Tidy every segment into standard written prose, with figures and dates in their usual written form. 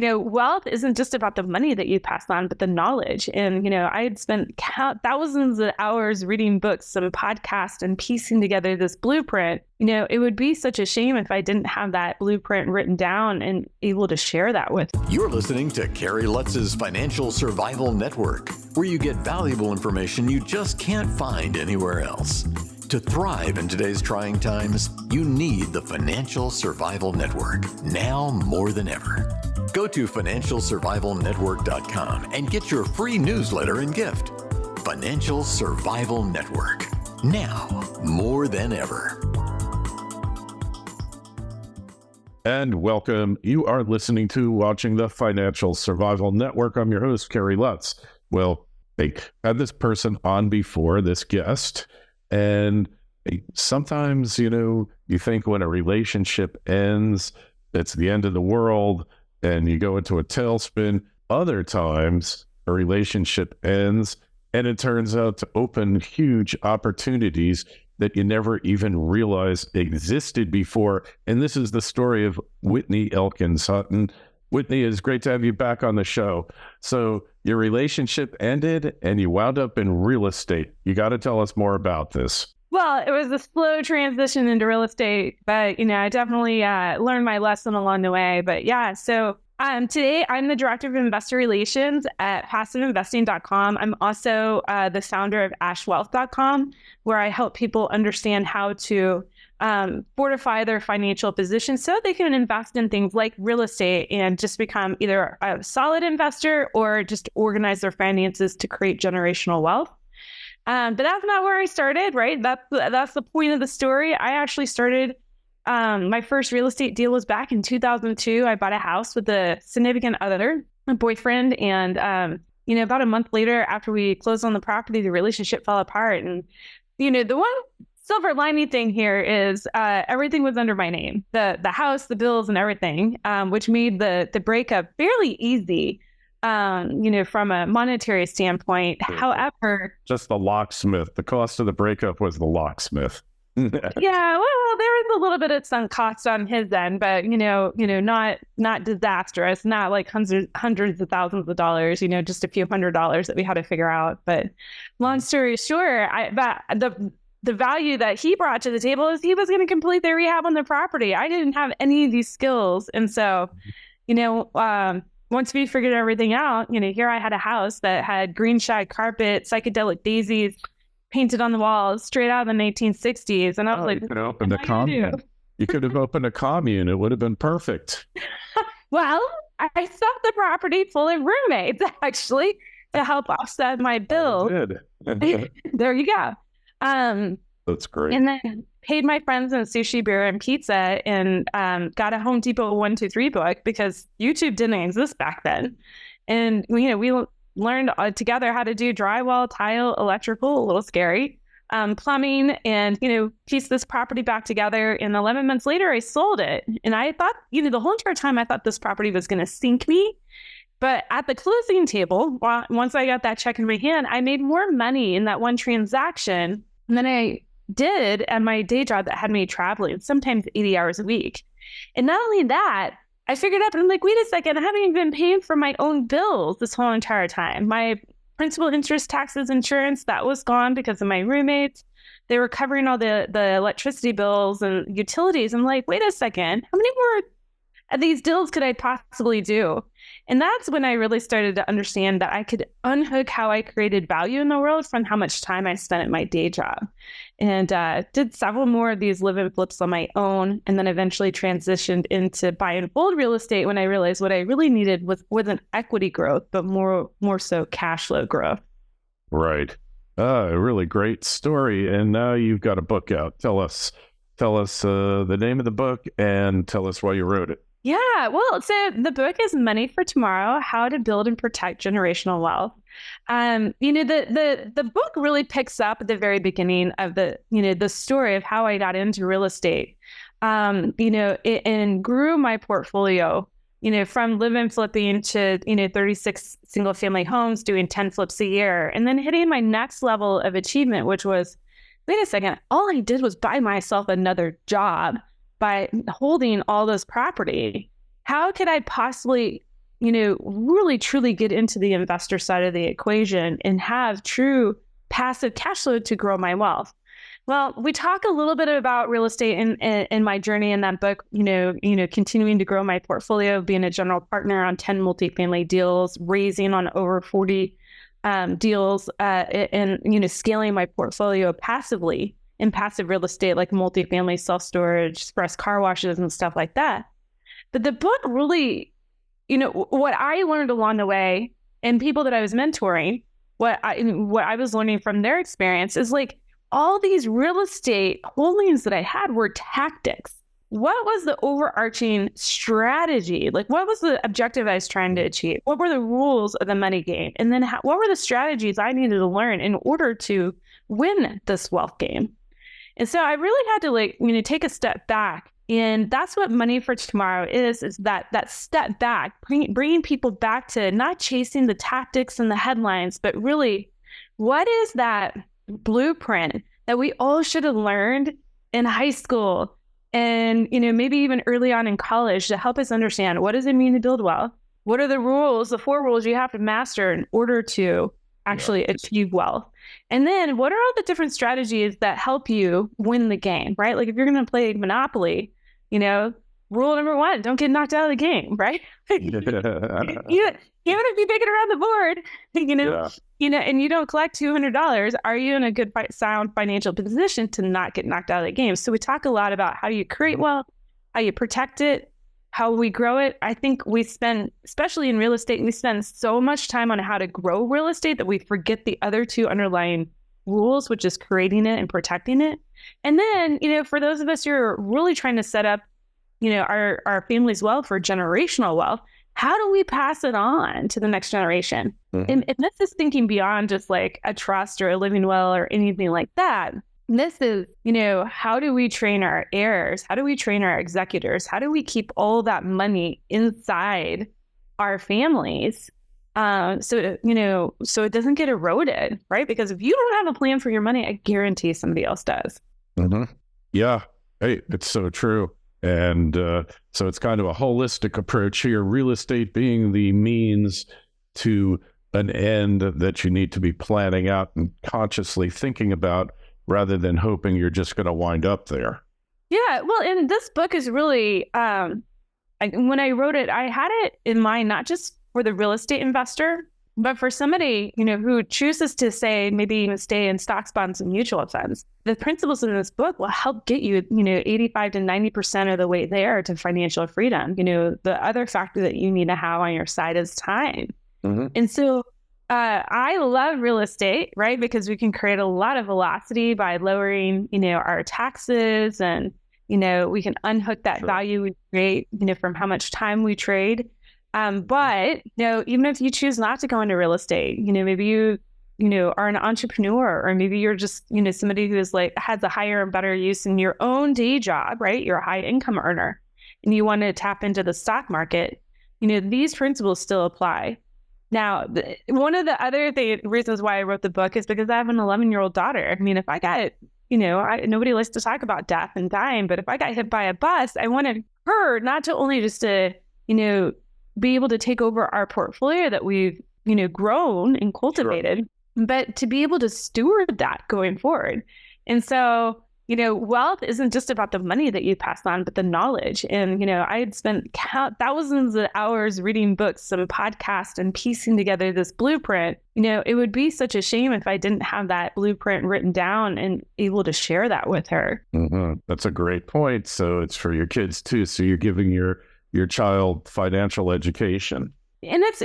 wealth isn't just about the money that you pass on, but the knowledge. And, I had spent thousands of hours reading books and podcasts and piecing together this blueprint. It would be such a shame if I didn't have that blueprint written down and able to share that with. You're listening to Kerry Lutz's Financial Survival Network, where you get valuable information you just can't find anywhere else. To thrive in today's trying times, you need the Financial Survival Network, now more than ever. Go to financialsurvivalnetwork.com and get your free newsletter and gift. Financial Survival Network, now more than ever. And welcome. You are listening to Watching the Financial Survival Network. I'm your host, Kerry Lutz. Well, I had this person on before, this guest, and sometimes, you think when a relationship ends, it's the end of the world, and you go into a tailspin. Other times, a relationship ends, and it turns out to open huge opportunities that you never even realized existed before. And this is the story of Whitney Elkins-Hutten. Whitney, it's great to have you back on the show. So your relationship ended, and you wound up in real estate. You got to tell us more about this. Well, it was a slow transition into real estate, but, I definitely learned my lesson along the way. But yeah, so today I'm the Director of Investor Relations at PassiveInvesting.com. I'm also the founder of AshWealth.com, where I help people understand how to fortify their financial position so they can invest in things like real estate and just become either a solid investor or just organize their finances to create generational wealth. But that's not where I started, right? That's the point of the story. I actually started, my first real estate deal was back in 2002. I bought a house with a significant other, a boyfriend. And, about a month later, after we closed on the property, the relationship fell apart. And, the one silver lining thing here is everything was under my name, the house, the bills, and everything, which made the breakup fairly easy. From a monetary standpoint. However, just the locksmith. The cost of the breakup was the locksmith. Yeah, well, there was a little bit of some cost on his end, but not disastrous, not like hundreds of thousands of dollars. Just a few $100s that we had to figure out. But long story short, the value that he brought to the table is he was going to complete the rehab on the property. I didn't have any of these skills, and so once we figured everything out, here I had a house that had green shag carpet, psychedelic daisies painted on the walls straight out of the 1960s. And I was like, you could have opened a commune. You could have opened a commune. It would have been perfect. Well, I sold the property full of roommates, actually, to help offset my bill. There you go. That's great. And then paid my friends in sushi, beer, and pizza, and got a Home Depot 1-2-3 book because YouTube didn't exist back then. And, we learned together how to do drywall, tile, electrical, a little scary, plumbing, and, pieced this property back together. And 11 months later, I sold it. And I thought, the whole entire time I thought this property was going to sink me. But at the closing table, once I got that check in my hand, I made more money in that one transaction than I did at my day job that had me traveling, sometimes 80 hours a week. And not only that, I figured out, I'm like, wait a second, I haven't even been paying for my own bills this whole entire time. My principal, interest, taxes, insurance, that was gone because of my roommates. They were covering all the electricity bills and utilities. I'm like, wait a second, how many more of these deals could I possibly do? And that's when I really started to understand that I could unhook how I created value in the world from how much time I spent at my day job. And did several more of these live-in flips on my own, and then eventually transitioned into buy and hold real estate when I realized what I really needed wasn't equity growth, but more so cash flow growth. Right. A really great story. And now you've got a book out. Tell us the name of the book and tell us why you wrote it. Yeah, well, so the book is Money for Tomorrow: How to Build and Protect Generational Wealth. The book really picks up at the very beginning of the story of how I got into real estate, and grew my portfolio, from live-in flipping to, 36 single family homes, doing 10 flips a year, and then hitting my next level of achievement, which was, wait a second, all I did was buy myself another job by holding all this property. How could I possibly really truly get into the investor side of the equation and have true passive cash flow to grow my wealth? Well, we talk a little bit about real estate in my journey in that book, continuing to grow my portfolio, being a general partner on 10 multifamily deals, raising on over 40 deals, and scaling my portfolio passively in passive real estate like multifamily, self-storage, express car washes, and stuff like that. But the book really, what I learned along the way, and people that I was mentoring, what I was learning from their experience is like all these real estate holdings that I had were tactics. What was the overarching strategy? Like, what was the objective I was trying to achieve? What were the rules of the money game? And then what were the strategies I needed to learn in order to win this wealth game? And so I really had to take a step back. And that's what Money for Tomorrow is that step back, bringing people back to not chasing the tactics and the headlines, but really, what is that blueprint that we all should have learned in high school and, maybe even early on in college to help us understand what does it mean to build wealth? What are the rules, the 4 rules you have to master in order to actually achieve wealth? And then what are all the different strategies that help you win the game, right? Like if you're going to play Monopoly, rule number 1, don't get knocked out of the game, right? Even if you're picking around the board, and you don't collect $200, are you in a good, sound financial position to not get knocked out of the game? So we talk a lot about how you create wealth, how you protect it, how we grow it. I think we spend, especially in real estate, we spend so much time on how to grow real estate that we forget the other 2 underlying rules, which is creating it and protecting it. And then, for those of us who are really trying to set up, our family's wealth for generational wealth, how do we pass it on to the next generation? And this is thinking beyond just like a trust or a living will or anything like that. This is, how do we train our heirs? How do we train our executors? How do we keep all that money inside our families? So it doesn't get eroded, right? Because if you don't have a plan for your money, I guarantee somebody else does. Yeah. Hey, it's so true. And so it's kind of a holistic approach here, real estate being the means to an end that you need to be planning out and consciously thinking about rather than hoping you're just going to wind up there. Yeah. Well, and this book is really, when I wrote it, I had it in mind, not just for the real estate investor, but for somebody, who chooses to say, maybe even stay in stocks, bonds, and mutual funds. The principles in this book will help get you, 85 to 90% of the way there to financial freedom. The other factor that you need to have on your side is time. And so I love real estate, right? Because we can create a lot of velocity by lowering, our taxes, and, we can unhook that value we create, from how much time we trade. But, even if you choose not to go into real estate, maybe you, are an entrepreneur, or maybe you're just, somebody who is has a higher and better use in your own day job, right? You're a high income earner and you want to tap into the stock market, these principles still apply. Now, one of the other reasons why I wrote the book is because I have an 11-year-old daughter. I mean, if I got, nobody likes to talk about death and dying, but if I got hit by a bus, I wanted her not to only just to, be able to take over our portfolio that we've, grown and cultivated, but to be able to steward that going forward. And so, wealth isn't just about the money that you pass on, but the knowledge. And, I had spent thousands of hours reading books and podcasts and piecing together this blueprint. It would be such a shame if I didn't have that blueprint written down and able to share that with her. That's a great point. So it's for your kids too. So you're giving your child financial education. And it's,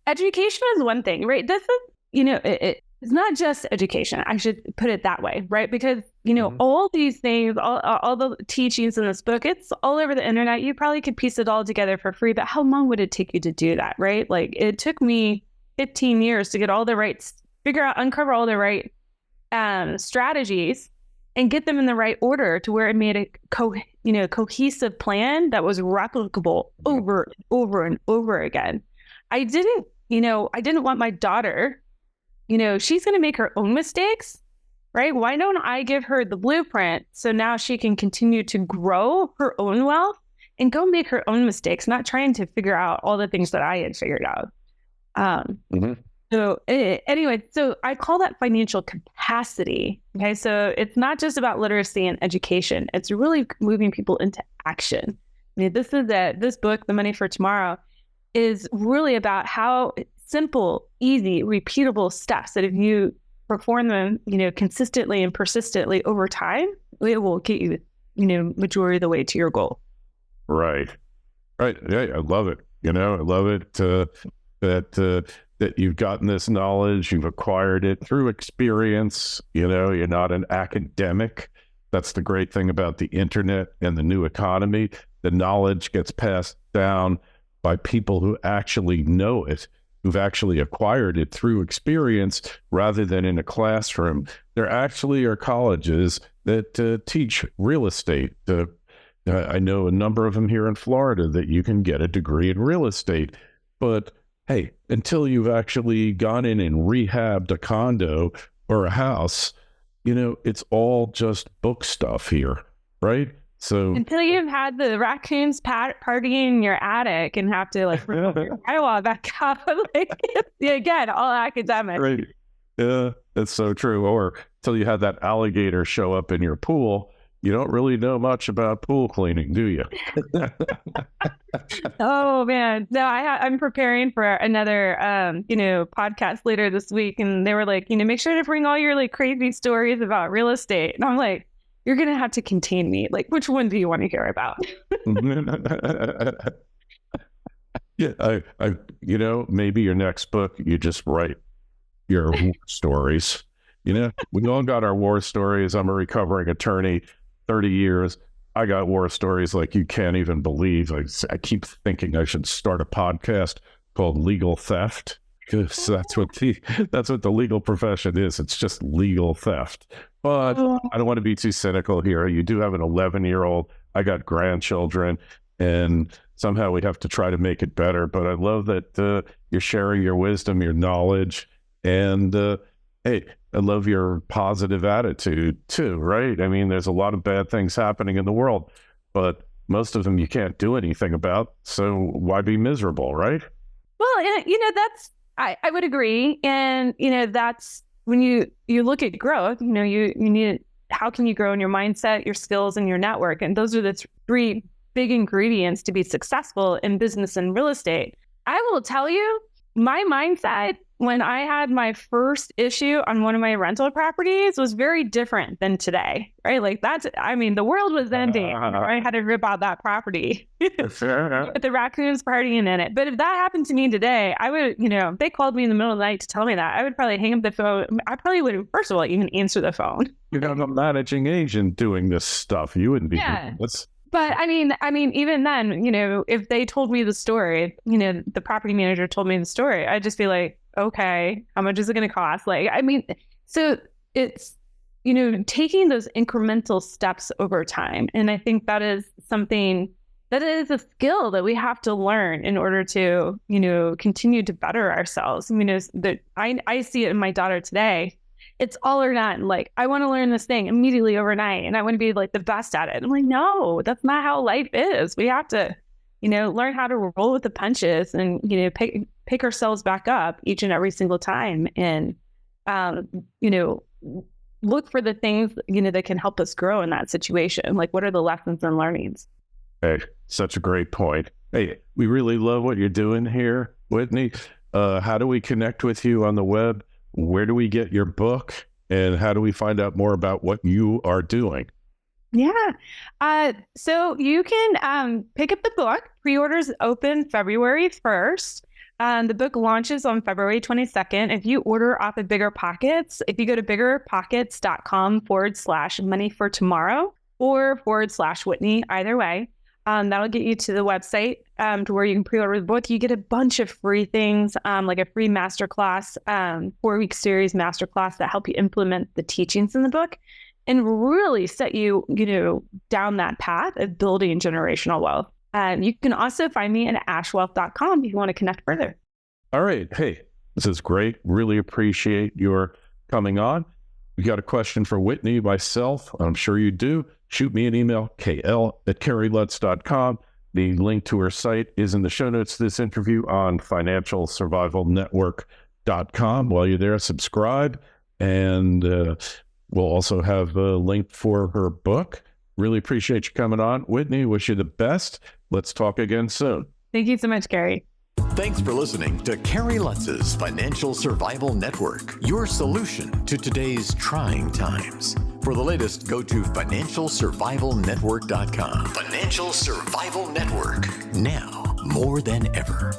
education is one thing, right? This is, it's not just education. I should put it that way, right? Because, all these things, all the teachings in this book, it's all over the internet. You probably could piece it all together for free, but how long would it take you to do that, right? Like it took me 15 years to get all the right, uncover all the right strategies and get them in the right order to where it made a cohesive plan that was replicable over and over again. I didn't want my daughter, she's going to make her own mistakes, right? Why don't I give her the blueprint so now she can continue to grow her own wealth and go make her own mistakes, not trying to figure out all the things that I had figured out. So anyway, so I call that financial capacity. Okay. So it's not just about literacy and education. It's really moving people into action. I mean, this book, The Money for Tomorrow, is really about how simple, easy, repeatable steps that if you perform them, consistently and persistently over time, it will get you, majority of the way to your goal. Right. Right. Yeah, I love it. I love it that you've gotten this knowledge, you've acquired it through experience. You're not an academic. That's the great thing about the internet and the new economy. The knowledge gets passed down by people who actually know it, who've actually acquired it through experience rather than in a classroom. There actually are colleges that teach real estate. I know a number of them here in Florida that you can get a degree in real estate. But hey, until you've actually gone in and rehabbed a condo or a house, it's all just book stuff here, right? So until you've had the raccoons party in your attic and have to remove your drywall back up, again, all academic. Right. Yeah, that's so true. Or until you had that alligator show up in your pool, you don't really know much about pool cleaning, do you? Oh man, no, I'm preparing for another, podcast later this week, and they were like, make sure to bring all your crazy stories about real estate, and I'm like, you're going to have to contain me. Which one do you want to hear about? Yeah, maybe your next book, you just write your war stories. We all got our war stories. I'm a recovering attorney, 30 years. I got war stories like you can't even believe. I keep thinking I should start a podcast called Legal Theft, because that's what the legal profession is. It's just legal theft. But I don't want to be too cynical here. You do have an 11-year-old. I got grandchildren, and somehow we have to try to make it better. But I love that you're sharing your wisdom, your knowledge, and hey, I love your positive attitude too, right? I mean, there's a lot of bad things happening in the world, but most of them you can't do anything about. So why be miserable, right? Well, I would agree. And, that's when you look at growth, you need, how can you grow in your mindset, your skills, and your network? And those are the three big ingredients to be successful in business and real estate. I will tell you, my mindset when I had my first issue on one of my rental properties was very different than today, right? The world was ending. I had to rip out that property with the raccoons partying in it. But if that happened to me today, I would, if they called me in the middle of the night to tell me that, I would probably hang up the phone. I probably would, first of all, even answer the phone. You're not a managing agent doing this stuff. You wouldn't be. Yeah. But I mean, even then, if they told me the story, the property manager told me the story, I'd just be like, okay, how much is it going to cost? So it's, taking those incremental steps over time. And I think that is something that is a skill that we have to learn in order to, continue to better ourselves. I see it in my daughter today. It's all or none. I want to learn this thing immediately overnight, and I want to be the best at it. I'm like, no, that's not how life is. We have to, learn how to roll with the punches and, pick ourselves back up each and every single time, and, look for the things, that can help us grow in that situation. What are the lessons and learnings? Hey, such a great point. Hey, we really love what you're doing here, Whitney. How do we connect with you on the web? Where do we get your book, and how do we find out more about what you are doing? Yeah. So you can pick up the book. Pre-orders open February 1st. The book launches on February 22nd. If you order off of Bigger Pockets, if you go to biggerpockets.com/money for tomorrow or /Whitney, either way, that'll get you to the website to where you can pre-order the book. You get a bunch of free things, like a free masterclass, 4-week series masterclass that help you implement the teachings in the book and really set you, down that path of building generational wealth. You can also find me at ashwealth.com if you want to connect further. All right. Hey, this is great. Really appreciate your coming on. You got a question for Whitney, myself? I'm sure you do. Shoot me an email, kl@kerrylutz.com. The link to her site is in the show notes of this interview on financialsurvivalnetwork.com. While you're there, subscribe, and we'll also have a link for her book. Really appreciate you coming on. Whitney, wish you the best. Let's talk again soon. Thank you so much, Kerry. Thanks for listening to Kerry Lutz's Financial Survival Network, your solution to today's trying times. For the latest, go to financialsurvivalnetwork.com. Financial Survival Network, now more than ever.